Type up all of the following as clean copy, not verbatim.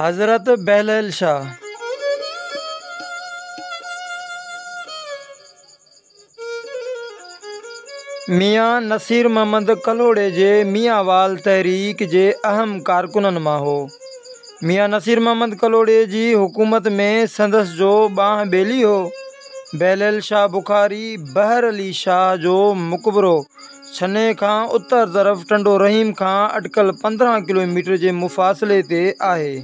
हज़रत बहलैल शाह। मियाँ नसीर मोहम्मद कलोड़े जे मियांवाल तहरीक जे अहम कारकुननि मां हो। मियाँ नसीर मोहम्मद कलोड़े जी हुकूमत में संदसि जो ॿांह ॿेली हो। बहलैल शाह बुखारी बहर अली शाह जो मुक़बरो छन्ने खां उत्तर तरफ़ टंडो रहीम खां अटकल 15 किलोमीटर जे मुफ़ासिले ते आहे।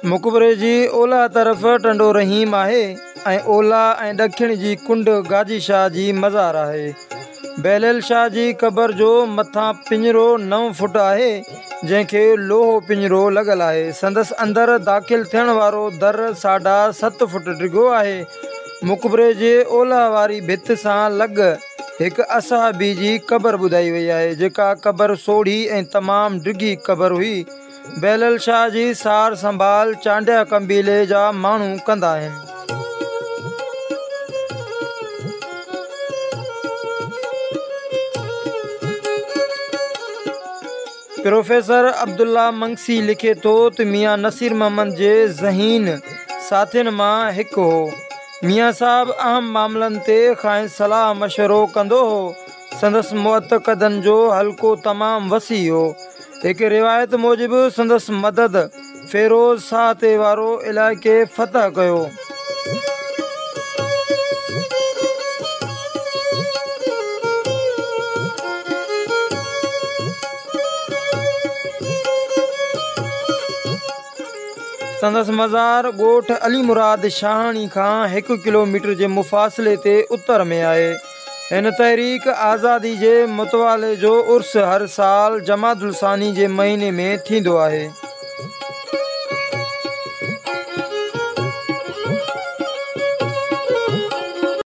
मुक़बरे जी ओलह तरफ़ टंडो रहीम आहे ऐं ओलह ऐं ॾखिण जी कुंड गाजी शाह जी मज़ार आहे। बहलैल शाह जी क़बर जो मथां पिञरो 9 फुट आहे जंहिंखे लोहो पिञरो लॻल आहे। संदसि अंदरि दाख़िल थियण वारो दर 7.5 फुट डिघो आहे। मुक़बरे जे ओलह वारी भित सां लॻ हिकु असहाबी जी क़बर ॿुधाई वई आहे जेका क़बर सोढ़ी ऐं तमामु डिघी क़बर हुई। बहलैल शाह जी सार संभाल चांडिया कबीले जा माण्हू कंदा आहिनि। प्रोफेसर अब्दुल्ला मंगसी लिखे थो त मियाँ नसीर मोहम्मद जे ज़हीन साथियुनि मां हिकु हो। मियाँ साहब अहम मामलनि ते ख़ासि सलाह मशवरो कंदो हो। संदसि मुअतक़दनि जो हल्को तमामु वसी हो। हिकु रिवायत मूजिबि संदसि मदद फ़िरोज़ शाह ते वारो इलाइक़े फ़तह कयो। संदसि मज़ार ॻोठ अली मुराद शाहाणी खां 1 किलोमीटर जे मुफ़ासिले ते उत्तर में आहे। हिन तहरीक आज़ादी जे मुतवाले जो उर्स हर साल जमादुल सानी जे महीने में थींदो आहे।